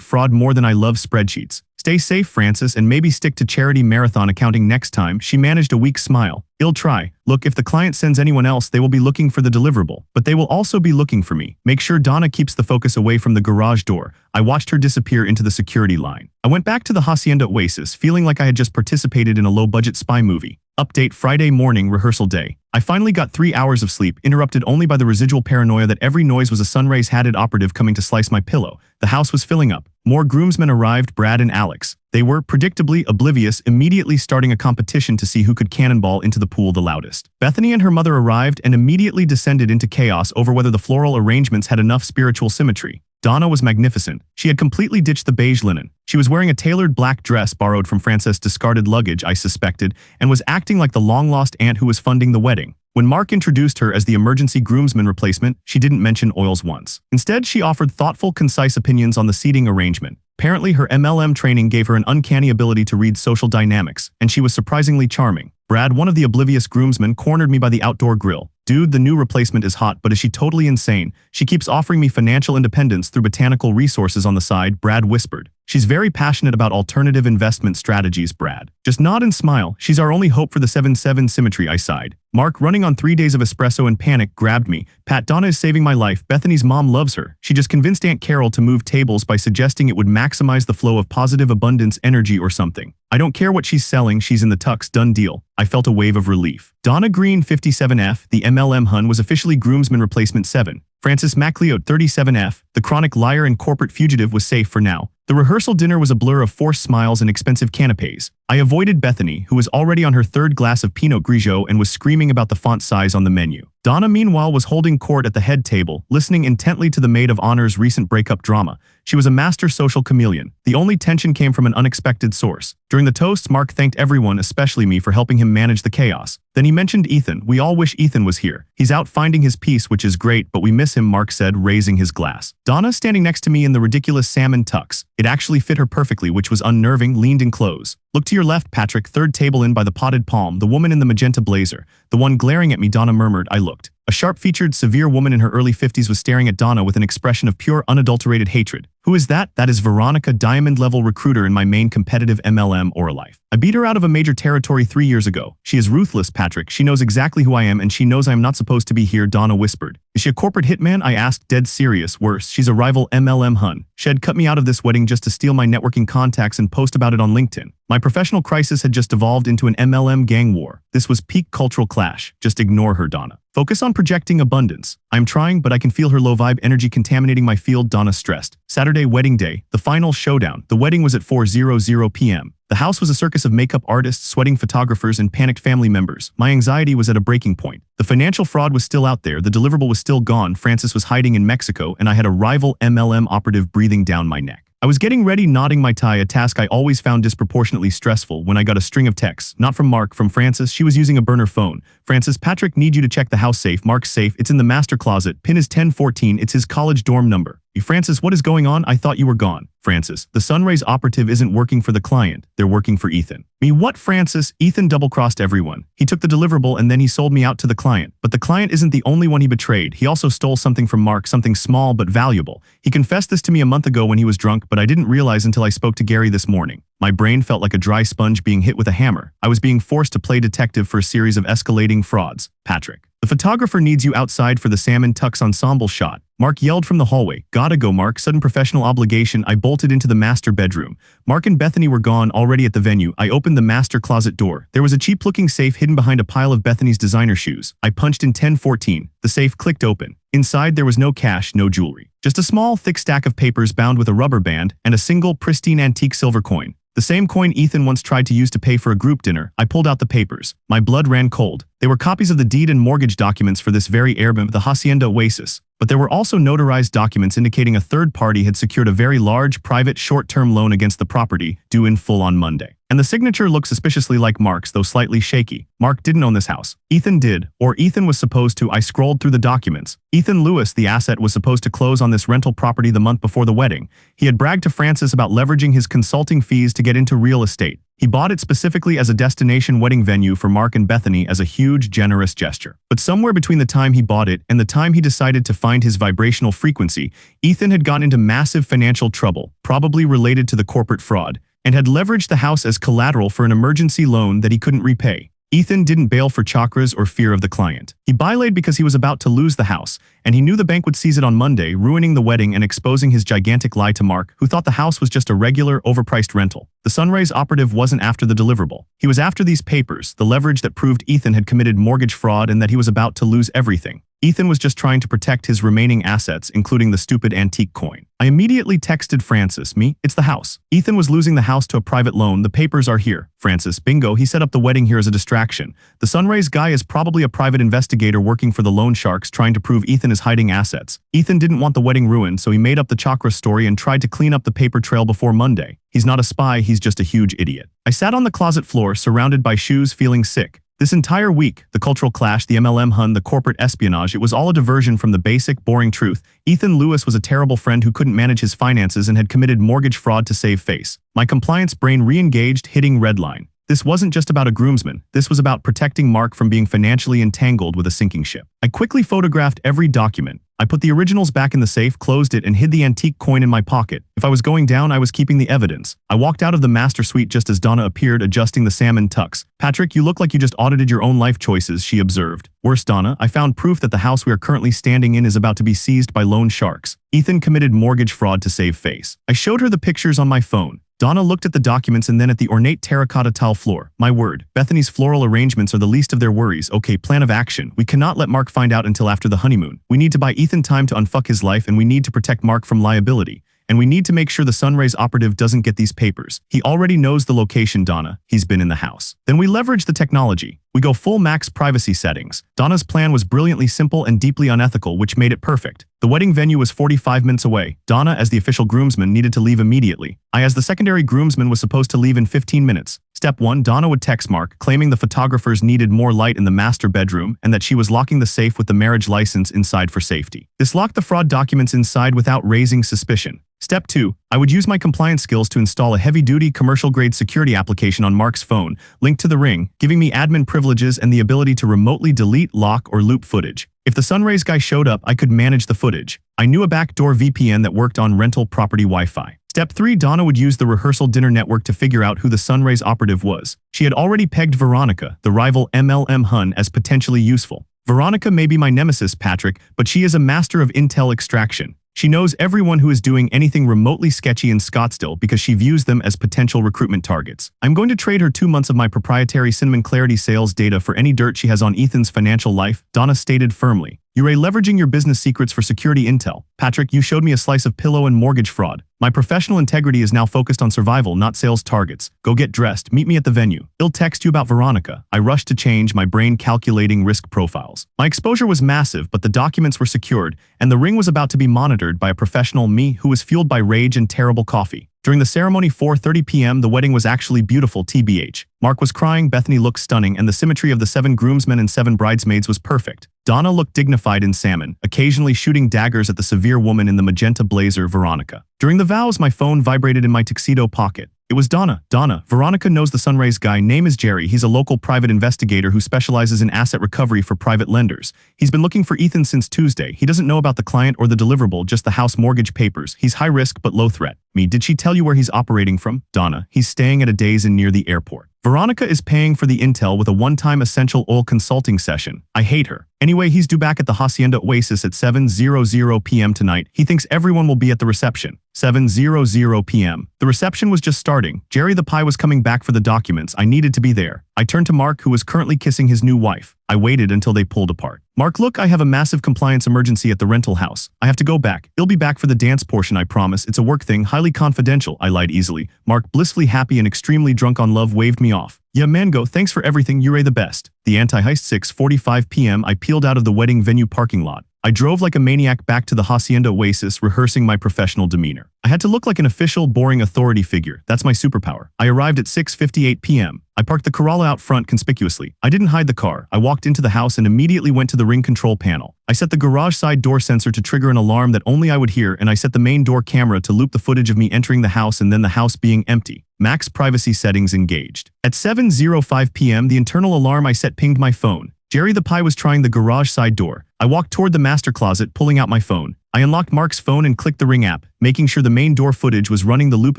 fraud more than I love spreadsheets." "Stay safe, Frances, and maybe stick to charity marathon accounting next time," she managed a weak smile. "I'll try. Look, if the client sends anyone else, they will be looking for the deliverable. But they will also be looking for me. Make sure Donna keeps the focus away from the garage door." I watched her disappear into the security line. I went back to the Hacienda Oasis, feeling like I had just participated in a low-budget spy movie. Update: Friday morning, rehearsal day. I finally got 3 hours of sleep, interrupted only by the residual paranoia that every noise was a Sunrays-hatted operative coming to slice my pillow. The house was filling up. More groomsmen arrived, Brad and Alex. They were, predictably, oblivious, immediately starting a competition to see who could cannonball into the pool the loudest. Bethany and her mother arrived and immediately descended into chaos over whether the floral arrangements had enough spiritual symmetry. Donna was magnificent. She had completely ditched the beige linen. She was wearing a tailored black dress borrowed from Frances' discarded luggage, I suspected, and was acting like the long-lost aunt who was funding the wedding. When Mark introduced her as the emergency groomsman replacement, she didn't mention oils once. Instead, she offered thoughtful, concise opinions on the seating arrangement. Apparently, her MLM training gave her an uncanny ability to read social dynamics, and she was surprisingly charming. Brad, one of the oblivious groomsmen, cornered me by the outdoor grill. Dude, the new replacement is hot, but is she totally insane? She keeps offering me financial independence through botanical resources on the side, Brad whispered. She's very passionate about alternative investment strategies, Brad. Just nod and smile. She's our only hope for the 7-7 symmetry, I sighed. Mark, running on 3 days of espresso and panic, grabbed me. Pat, Donna is saving my life. Bethany's mom loves her. She just convinced Aunt Carol to move tables by suggesting it would maximize the flow of positive abundance energy or something. I don't care what she's selling, she's in the tux, done deal. I felt a wave of relief. Donna Green 57F, the MLM Hun, was officially groomsman replacement 7. Francis MacLeod 37F, the chronic liar and corporate fugitive, was safe for now. The rehearsal dinner was a blur of forced smiles and expensive canapes. I avoided Bethany, who was already on her 3rd glass of Pinot Grigio and was screaming about the font size on the menu. Donna, meanwhile, was holding court at the head table, listening intently to the maid of honor's recent breakup drama. She was a master social chameleon. The only tension came from an unexpected source. During the toasts, Mark thanked everyone, especially me, for helping him manage the chaos. Then he mentioned Ethan. We all wish Ethan was here. He's out finding his peace, which is great, but we miss him, Mark said, raising his glass. Donna, standing next to me in the ridiculous salmon tux. It actually fit her perfectly, which was unnerving, leaned in close. Look to your left, Patrick, 3rd table in by the potted palm, the woman in the magenta blazer. The one glaring at me, Donna murmured. I looked. A sharp-featured, severe woman in her early 50s was staring at Donna with an expression of pure, unadulterated hatred. Who is that? That is Veronica, diamond-level recruiter in my main competitive MLM, Oralife. I beat her out of a major territory 3 years ago. She is ruthless, Patrick. She knows exactly who I am, and she knows I am not supposed to be here, Donna whispered. Is she a corporate hitman? I asked, dead serious. Worse, she's a rival MLM Hun. She'd cut me out of this wedding just to steal my networking contacts and post about it on LinkedIn. My professional crisis had just evolved into an MLM gang war. This was peak cultural clash. Just ignore her, Donna. Focus on projecting abundance. I'm trying, but I can feel her low-vibe energy contaminating my field, Donna stressed. Saturday, wedding day, the final showdown. The wedding was at 4:00 p.m. The house was a circus of makeup artists, sweating photographers, and panicked family members. My anxiety was at a breaking point. The financial fraud was still out there, the deliverable was still gone, Francis was hiding in Mexico, and I had a rival MLM operative breathing down my neck. I was getting ready, knotting my tie, a task I always found disproportionately stressful, when I got a string of texts. Not from Mark, from Francis. She was using a burner phone. Francis, Patrick, need you to check the house safe. Mark's safe. It's in the master closet. Pin is 1014. It's his college dorm number. Francis, what is going on? I thought you were gone. Francis, the Sunrays operative isn't working for the client. They're working for Ethan. Me, what, Francis? Ethan double-crossed everyone. He took the deliverable and then he sold me out to the client. But the client isn't the only one he betrayed. He also stole something from Mark, something small but valuable. He confessed this to me a month ago when he was drunk, but I didn't realize until I spoke to Gary this morning. My brain felt like a dry sponge being hit with a hammer. I was being forced to play detective for a series of escalating frauds. Patrick. The photographer needs you outside for the salmon tux ensemble shot. Mark yelled from the hallway. Gotta go, Mark. Sudden professional obligation. I bolted into the master bedroom. Mark and Bethany were gone, already at the venue. I opened the master closet door. There was a cheap-looking safe hidden behind a pile of Bethany's designer shoes. I punched in 1014. The safe clicked open. Inside, there was no cash, no jewelry. Just a small, thick stack of papers bound with a rubber band and a single, pristine antique silver coin. The same coin Ethan once tried to use to pay for a group dinner. I pulled out the papers. My blood ran cold. They were copies of the deed and mortgage documents for this very Airbnb, the Hacienda Oasis. But there were also notarized documents indicating a third party had secured a very large, private, short-term loan against the property, due in full on Monday. And the signature looked suspiciously like Mark's, though slightly shaky. Mark didn't own this house. Ethan did, or Ethan was supposed to. I scrolled through the documents. Ethan Lewis, the asset, was supposed to close on this rental property the month before the wedding. He had bragged to Francis about leveraging his consulting fees to get into real estate. He bought it specifically as a destination wedding venue for Mark and Bethany as a huge, generous gesture. But somewhere between the time he bought it and the time he decided to find his vibrational frequency, Ethan had gotten into massive financial trouble, probably related to the corporate fraud, and had leveraged the house as collateral for an emergency loan that he couldn't repay. Ethan didn't bail for chakras or fear of the client. He bylaid because he was about to lose the house, and he knew the bank would seize it on Monday, ruining the wedding and exposing his gigantic lie to Mark, who thought the house was just a regular, overpriced rental. The Sunrays operative wasn't after the deliverable. He was after these papers, the leverage that proved Ethan had committed mortgage fraud and that he was about to lose everything. Ethan was just trying to protect his remaining assets, including the stupid antique coin. I immediately texted Francis, it's the house. Ethan was losing the house to a private loan. The papers are here. Francis, bingo, he set up the wedding here as a distraction. The Sunrays guy is probably a private investigator working for the loan sharks trying to prove Ethan is hiding assets. Ethan didn't want the wedding ruined, so he made up the chakra story and tried to clean up the paper trail before Monday. He's not a spy, he's just a huge idiot. I sat on the closet floor, surrounded by shoes, feeling sick. This entire week, the cultural clash, the MLM Hun, the corporate espionage, it was all a diversion from the basic, boring truth. Ethan Lewis was a terrible friend who couldn't manage his finances and had committed mortgage fraud to save face. My compliance brain re-engaged, hitting red line. This wasn't just about a groomsman, this was about protecting Mark from being financially entangled with a sinking ship. I quickly photographed every document. I put the originals back in the safe, closed it, and hid the antique coin in my pocket. If I was going down, I was keeping the evidence. I walked out of the master suite just as Donna appeared, adjusting the salmon tux. "Patrick, you look like you just audited your own life choices," she observed. "Worse, Donna, I found proof that the house we are currently standing in is about to be seized by loan sharks. Ethan committed mortgage fraud to save face." I showed her the pictures on my phone. Donna looked at the documents and then at the ornate terracotta tile floor. "My word, Bethany's floral arrangements are the least of their worries. Okay, plan of action. We cannot let Mark find out until after the honeymoon. We need to buy Ethan time to unfuck his life, and we need to protect Mark from liability. And we need to make sure the Sunrays operative doesn't get these papers. He already knows the location, Donna. He's been in the house." Then we leverage the technology. We go full max privacy settings. Donna's plan was brilliantly simple and deeply unethical, which made it perfect. The wedding venue was 45 minutes away. Donna, as the official groomsman, needed to leave immediately. I, as the secondary groomsman, was supposed to leave in 15 minutes. Step 1, Donna would text Mark, claiming the photographers needed more light in the master bedroom and that she was locking the safe with the marriage license inside for safety. This locked the fraud documents inside without raising suspicion. Step 2, I would use my compliance skills to install a heavy-duty commercial-grade security application on Mark's phone, linked to the Ring, giving me admin privileges and the ability to remotely delete, lock, or loop footage. If the Sunrays guy showed up, I could manage the footage. I knew a backdoor VPN that worked on rental property Wi-Fi. Step 3, Donna would use the rehearsal dinner network to figure out who the Sunrays operative was. She had already pegged Veronica, the rival MLM Hun, as potentially useful. Veronica may be my nemesis, Patrick, but she is a master of intel extraction. She knows everyone who is doing anything remotely sketchy in Scottsdale because she views them as potential recruitment targets. I'm going to trade her 2 months of my proprietary Cinnamon Clarity sales data for any dirt she has on Ethan's financial life, Donna stated firmly. "You're leveraging your business secrets for security intel. Patrick, you showed me a slice of pillow and mortgage fraud. My professional integrity is now focused on survival, not sales targets. Go get dressed. Meet me at the venue. I'll text you about Veronica." I rushed to change, my brain calculating risk profiles. My exposure was massive, but the documents were secured, and the Ring was about to be monitored by a professional, me, who was fueled by rage and terrible coffee. During the ceremony, 4:30 p.m., the wedding was actually beautiful, TBH. Mark was crying, Bethany looked stunning, and the symmetry of the 7 groomsmen and 7 bridesmaids was perfect. Donna looked dignified in salmon, occasionally shooting daggers at the severe woman in the magenta blazer, Veronica. During the vows, my phone vibrated in my tuxedo pocket. It was Donna. "Donna, Veronica knows the Sunrays guy. Name is Jerry. He's a local private investigator who specializes in asset recovery for private lenders. He's been looking for Ethan since Tuesday. He doesn't know about the client or the deliverable, just the house mortgage papers. He's high risk but low threat." Me, did she tell you where he's operating from? Donna, he's staying at a Days Inn near the airport. Veronica is paying for the intel with a one-time essential oil consulting session. I hate her. Anyway, he's due back at the Hacienda Oasis at 7:00 p.m. tonight. He thinks everyone will be at the reception. 7:00 p.m. The reception was just starting. Jerry the Pie was coming back for the documents. I needed to be there. I turned to Mark, who was currently kissing his new wife. I waited until they pulled apart. "Mark, look, I have a massive compliance emergency at the rental house. I have to go back. I'll be back for the dance portion, I promise. It's a work thing, highly confidential," I lied easily. Mark, blissfully happy and extremely drunk on love, waved me off. "Yeah, Mango, thanks for everything, you're the best." The anti-heist. 6:45 p.m. I peeled out of the wedding venue parking lot. I drove like a maniac back to the Hacienda Oasis, rehearsing my professional demeanor. I had to look like an official, boring authority figure. That's my superpower. I arrived at 6:58 p.m. I parked the Corolla out front conspicuously. I didn't hide the car. I walked into the house and immediately went to the Ring control panel. I set the garage side door sensor to trigger an alarm that only I would hear, and I set the main door camera to loop the footage of me entering the house and then the house being empty. Max privacy settings engaged. At 7:05 p.m., the internal alarm I set pinged my phone. Jerry the Pie was trying the garage side door. I walked toward the master closet, pulling out my phone. I unlocked Mark's phone and clicked the Ring app, making sure the main door footage was running the loop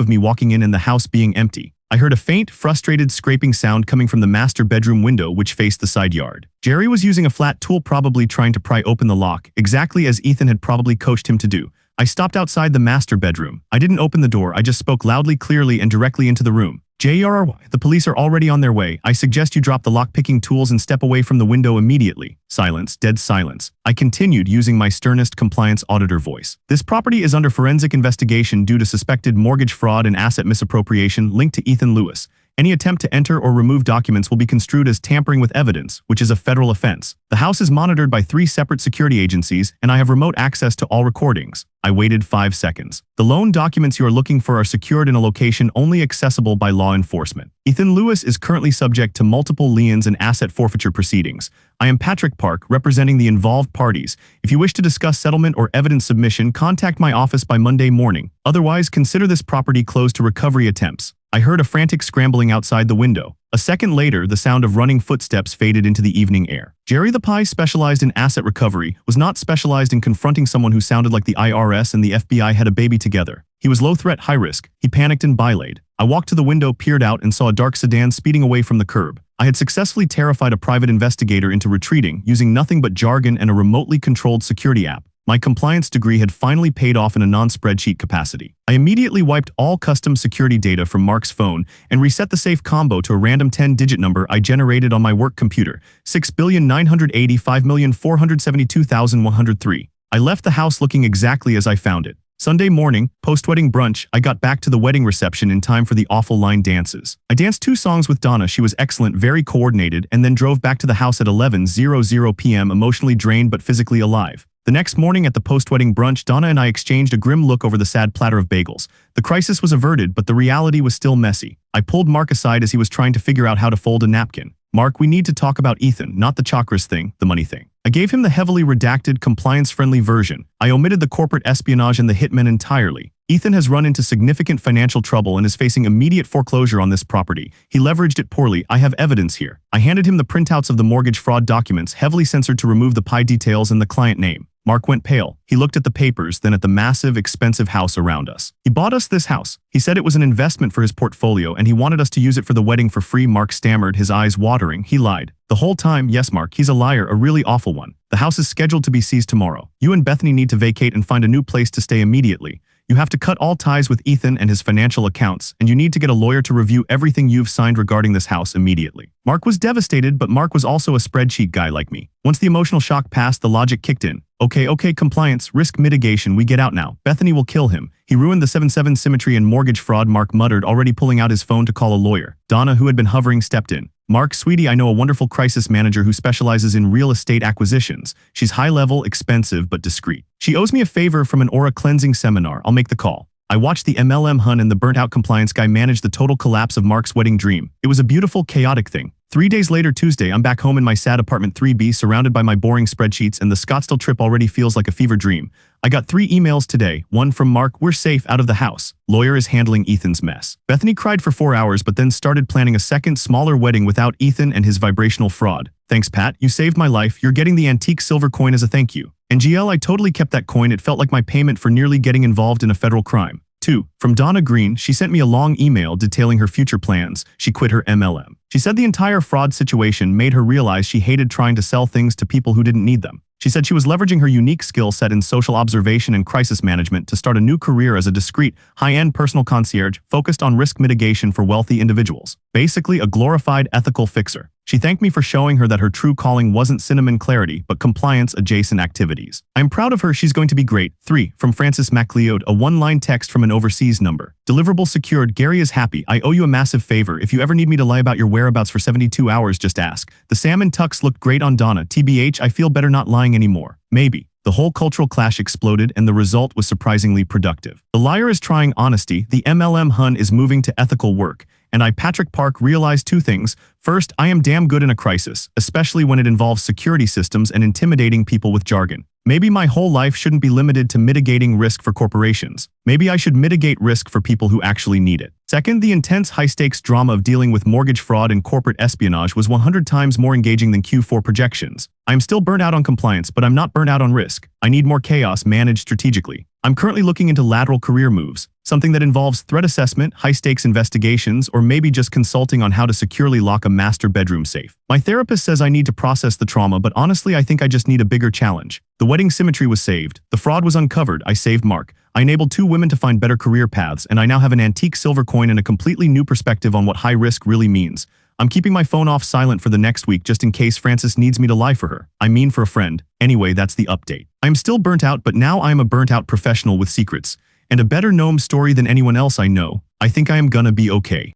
of me walking in and the house being empty. I heard a faint, frustrated scraping sound coming from the master bedroom window which faced the side yard. Jerry was using a flat tool, probably trying to pry open the lock, exactly as Ethan had probably coached him to do. I stopped outside the master bedroom. I didn't open the door, I just spoke loudly, clearly, and directly into the room. "JRRY, the police are already on their way. I suggest you drop the lock-picking tools and step away from the window immediately." Silence, dead silence. I continued using my sternest compliance auditor voice. "This property is under forensic investigation due to suspected mortgage fraud and asset misappropriation linked to Ethan Lewis. Any attempt to enter or remove documents will be construed as tampering with evidence, which is a federal offense. The house is monitored by 3 separate security agencies, and I have remote access to all recordings." I waited 5 seconds. "The loan documents you are looking for are secured in a location only accessible by law enforcement. Ethan Lewis is currently subject to multiple liens and asset forfeiture proceedings. I am Patrick Park, representing the involved parties. If you wish to discuss settlement or evidence submission, contact my office by Monday morning. Otherwise, consider this property closed to recovery attempts." I heard a frantic scrambling outside the window. A second later, the sound of running footsteps faded into the evening air. Jerry the Pie, specialized in asset recovery, was not specialized in confronting someone who sounded like the IRS and the FBI had a baby together. He was low threat, high risk. He panicked and bylaid. I walked to the window, peered out, and saw a dark sedan speeding away from the curb. I had successfully terrified a private investigator into retreating using nothing but jargon and a remotely controlled security app. My compliance degree had finally paid off in a non-spreadsheet capacity. I immediately wiped all custom security data from Mark's phone and reset the safe combo to a random 10-digit number I generated on my work computer, 6,985,472,103. I left the house looking exactly as I found it. Sunday morning, post-wedding brunch, I got back to the wedding reception in time for the awful line dances. I danced 2 songs with Donna. She was excellent, very coordinated, and then drove back to the house at 11:00 p.m. emotionally drained but physically alive. The next morning at the post-wedding brunch, Donna and I exchanged a grim look over the sad platter of bagels. The crisis was averted, but the reality was still messy. I pulled Mark aside as he was trying to figure out how to fold a napkin. Mark, we need to talk about Ethan, not the chakras thing, the money thing. I gave him the heavily redacted, compliance-friendly version. I omitted the corporate espionage and the hitmen entirely. Ethan has run into significant financial trouble and is facing immediate foreclosure on this property. He leveraged it poorly. I have evidence here. I handed him the printouts of the mortgage fraud documents, heavily censored to remove the pie details and the client name. Mark went pale. He looked at the papers, then at the massive, expensive house around us. He bought us this house. He said it was an investment for his portfolio and he wanted us to use it for the wedding for free. Mark stammered, his eyes watering. He lied. The whole time. Yes, Mark, he's a liar, a really awful one. The house is scheduled to be seized tomorrow. You and Bethany need to vacate and find a new place to stay immediately. You have to cut all ties with Ethan and his financial accounts, and you need to get a lawyer to review everything you've signed regarding this house immediately. Mark was devastated, but Mark was also a spreadsheet guy like me. Once the emotional shock passed, the logic kicked in. Okay, compliance, risk mitigation, we get out now. Bethany will kill him. He ruined the 7-7 symmetry and mortgage fraud, Mark muttered, already pulling out his phone to call a lawyer. Donna, who had been hovering, stepped in. Mark, sweetie, I know a wonderful crisis manager who specializes in real estate acquisitions. She's high-level, expensive, but discreet. She owes me a favor from an aura cleansing seminar. I'll make the call. I watched the MLM hun and the burnt-out compliance guy manage the total collapse of Mark's wedding dream. It was a beautiful, chaotic thing. 3 days later, Tuesday, I'm back home in my sad apartment 3B, surrounded by my boring spreadsheets, and the Scottsdale trip already feels like a fever dream. I got 3 emails today. One from Mark, we're safe out of the house. Lawyer is handling Ethan's mess. Bethany cried for 4 hours, but then started planning a second, smaller wedding without Ethan and his vibrational fraud. Thanks, Pat. You saved my life. You're getting the antique silver coin as a thank you. And GL, I totally kept that coin. It felt like my payment for nearly getting involved in a federal crime. 2. From Donna Green, she sent me a long email detailing her future plans. She quit her MLM. She said the entire fraud situation made her realize she hated trying to sell things to people who didn't need them. She said she was leveraging her unique skill set in social observation and crisis management to start a new career as a discreet, high-end personal concierge focused on risk mitigation for wealthy individuals. Basically, a glorified ethical fixer. She thanked me for showing her that her true calling wasn't cinnamon clarity, but compliance-adjacent activities. I'm proud of her. She's going to be great. 3. From Francis MacLeod, a one-line text from an overseas number. Deliverable secured. Gary is happy. I owe you a massive favor. If you ever need me to lie about your whereabouts for 72 hours, just ask. The salmon tux looked great on Donna. TBH, I feel better not lying anymore. Maybe. The whole cultural clash exploded, and the result was surprisingly productive. The liar is trying honesty, the MLM hun is moving to ethical work, and I, Patrick Park, realized 2 things. First, I am damn good in a crisis, especially when it involves security systems and intimidating people with jargon. Maybe my whole life shouldn't be limited to mitigating risk for corporations. Maybe I should mitigate risk for people who actually need it. Second, the intense high-stakes drama of dealing with mortgage fraud and corporate espionage was 100 times more engaging than Q4 projections. I'm still burnt out on compliance, but I'm not burnt out on risk. I need more chaos managed strategically. I'm currently looking into lateral career moves, something that involves threat assessment, high-stakes investigations, or maybe just consulting on how to securely lock a master bedroom safe. My therapist says I need to process the trauma, but honestly, I think I just need a bigger challenge. The wedding symmetry was saved. The fraud was uncovered. I saved Mark. I enabled 2 women to find better career paths, and I now have an antique silver coin and a completely new perspective on what high risk really means. I'm keeping my phone off silent for the next week just in case Frances needs me to lie for her. I mean for a friend. Anyway, that's the update. I'm still burnt out, but now I'm a burnt out professional with secrets and a better gnome story than anyone else I know. I think I am gonna be okay.